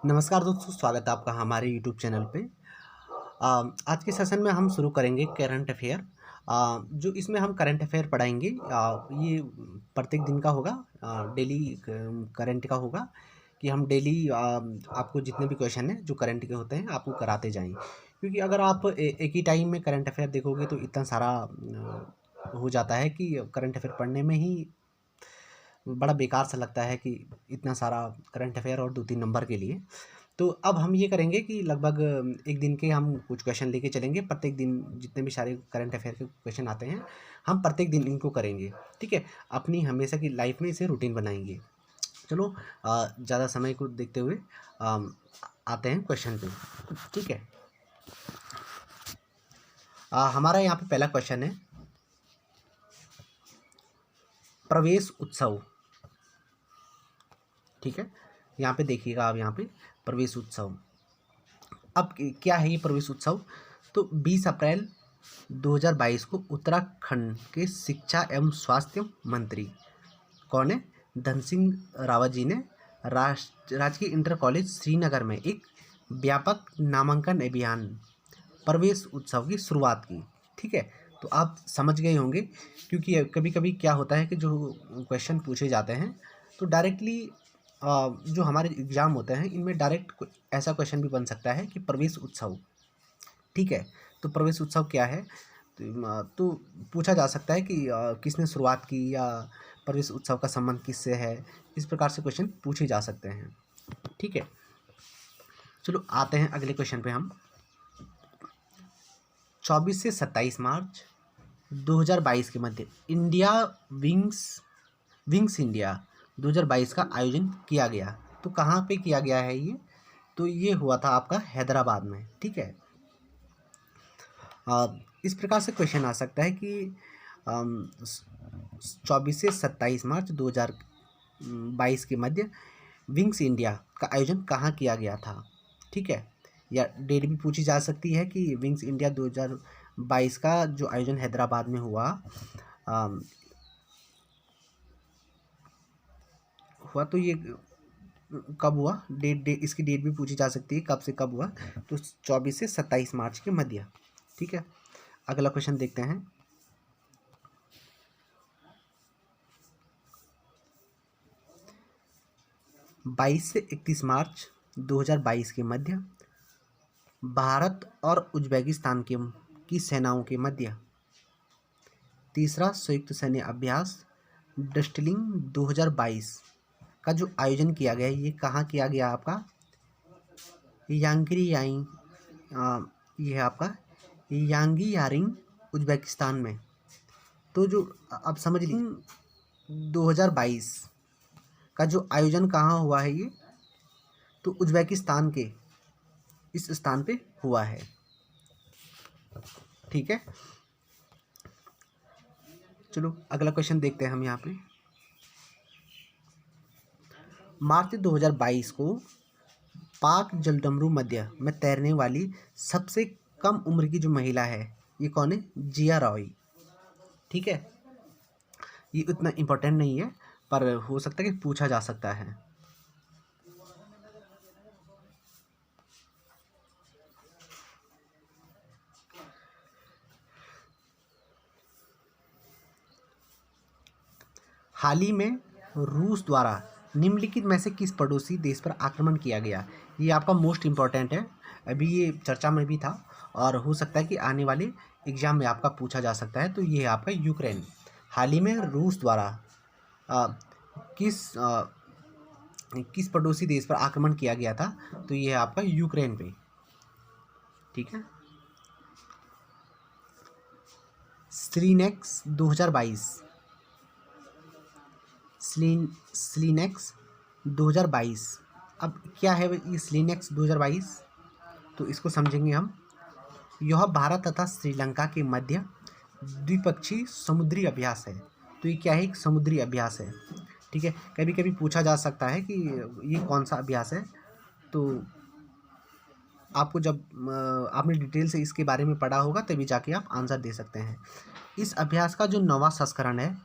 नमस्कार दोस्तों, स्वागत है आपका हमारे यूट्यूब चैनल पे। आज के सेशन में हम शुरू करेंगे करंट अफेयर। जो इसमें हम करंट अफेयर पढ़ाएंगे। ये प्रत्येक दिन का होगा, डेली करंट का होगा कि हम डेली आपको जितने भी क्वेश्चन हैं जो करंट के होते हैं आपको कराते जाएं। क्योंकि अगर आप एक ही टाइम में करंट अफेयर देखोगे तो इतना सारा हो जाता है कि करंट अफेयर पढ़ने में ही बड़ा बेकार सा लगता है कि इतना सारा करंट अफेयर और 2-3 नंबर के लिए। तो अब हम ये करेंगे कि लगभग एक दिन के हम कुछ क्वेश्चन लेके चलेंगे। प्रत्येक दिन जितने भी सारे करंट अफेयर के क्वेश्चन आते हैं हम प्रत्येक दिन इनको करेंगे। ठीक है, अपनी हमेशा की लाइफ में इसे रूटीन बनाएंगे। चलो, ज़्यादा समय को देखते हुए आते हैं क्वेश्चन पे। ठीक है, हमारा यहाँ पे पहला क्वेश्चन है, प्रवेश उत्सव। ठीक है, यहाँ पे देखिएगा आप, यहाँ पे प्रवेश उत्सव। अब क्या है ये प्रवेश उत्सव? तो 20 अप्रैल 2022 को उत्तराखंड के शिक्षा एवं स्वास्थ्य मंत्री कौन है? धन सिंह रावत जी ने राजकीय इंटर कॉलेज श्रीनगर में एक व्यापक नामांकन अभियान प्रवेश उत्सव की शुरुआत की। ठीक है, तो आप समझ गए होंगे, क्योंकि कभी कभी क्या होता है कि जो क्वेश्चन पूछे जाते हैं तो डायरेक्टली जो हमारे एग्ज़ाम होते हैं इनमें डायरेक्ट ऐसा क्वेश्चन भी बन सकता है कि प्रवेश उत्सव। ठीक है, तो प्रवेश उत्सव क्या है? तो पूछा जा सकता है कि किसने शुरुआत की या प्रवेश उत्सव का संबंध किससे है। इस प्रकार से क्वेश्चन पूछे जा सकते हैं। ठीक है, चलो आते हैं अगले क्वेश्चन पे हम। 24 से 27 मार्च 2022 के मध्य विंग्स इंडिया 2022 का आयोजन किया गया। तो कहाँ पे किया गया है ये? तो ये हुआ था आपका हैदराबाद में। ठीक है, इस प्रकार से क्वेश्चन आ सकता है कि 24 से 27 मार्च 2022 के मध्य विंग्स इंडिया का आयोजन कहाँ किया गया था। ठीक है, या डेट भी पूछी जा सकती है कि विंग्स इंडिया 2022 का जो आयोजन हैदराबाद में हुआ तो ये कब हुआ, इसकी डेट भी पूछी जा सकती है, कब से कब हुआ। तो 24 से 27 मार्च के मध्य। ठीक है, अगला क्वेश्चन देखते हैं। बाईस से 31 मार्च 2022 के मध्य भारत और उज्बेकिस्तान की सेनाओं के मध्य तीसरा संयुक्त सैन्य अभ्यास डस्टलिंग 2022 का जो आयोजन किया गया है ये कहाँ किया गया आपका? यांगी याइंग, ये है आपका यांगी यारिंग, उज्बेकिस्तान में। तो जो अब समझ लीजिए 2022 का जो आयोजन कहाँ हुआ है ये? तो उज्बेकिस्तान के इस स्थान पे हुआ है। ठीक है, चलो अगला क्वेश्चन देखते हैं हम यहाँ पे। मार्च 2022 को पाक जलडमरू मध्य में तैरने वाली सबसे कम उम्र की जो महिला है ये कौन है? जिया रॉय। ठीक है, ये उतना इम्पोर्टेंट नहीं है पर हो सकता है कि पूछा जा सकता है। हाल ही में रूस द्वारा निम्नलिखित में से किस पड़ोसी देश पर आक्रमण किया गया? ये आपका मोस्ट इम्पॉर्टेंट है, अभी ये चर्चा में भी था और हो सकता है कि आने वाले एग्जाम में आपका पूछा जा सकता है। तो ये है आपका यूक्रेन। हाल ही में रूस द्वारा किस पड़ोसी देश पर आक्रमण किया गया था? तो ये है आपका यूक्रेन पे। ठीक है, स्लीनेक्स 2022 स्लीनेक्स 2022। अब क्या है ये स्लीनेक्स 2022? तो इसको समझेंगे हम। यह भारत तथा श्रीलंका के मध्य द्विपक्षीय समुद्री अभ्यास है। तो ये क्या है? एक समुद्री अभ्यास है। ठीक है, कभी कभी पूछा जा सकता है कि ये कौन सा अभ्यास है। तो आपको जब आपने डिटेल से इसके बारे में पढ़ा होगा तभी जाके आप आंसर दे सकते हैं। इस अभ्यास का जो 9वां संस्करण है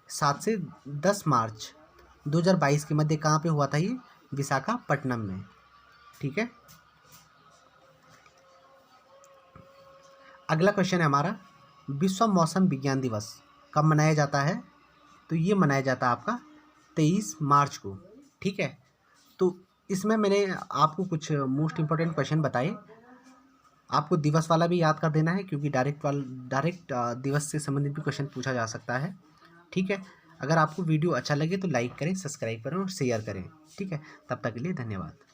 7 से 10 मार्च 2022 के मध्य कहाँ पे हुआ था ये? विशाखापट्टनम में। ठीक है, अगला क्वेश्चन है हमारा, विश्व मौसम विज्ञान दिवस कब मनाया जाता है? तो ये मनाया जाता है आपका 23 मार्च को। ठीक है, तो इसमें मैंने आपको कुछ मोस्ट इम्पोर्टेंट क्वेश्चन बताए। आपको दिवस वाला भी याद कर देना है, क्योंकि डायरेक्ट दिवस से संबंधित भी क्वेश्चन पूछा जा सकता है। ठीक है, अगर आपको वीडियो अच्छा लगे तो लाइक करें, सब्सक्राइब करें और शेयर करें। ठीक है, तब तक के लिए धन्यवाद।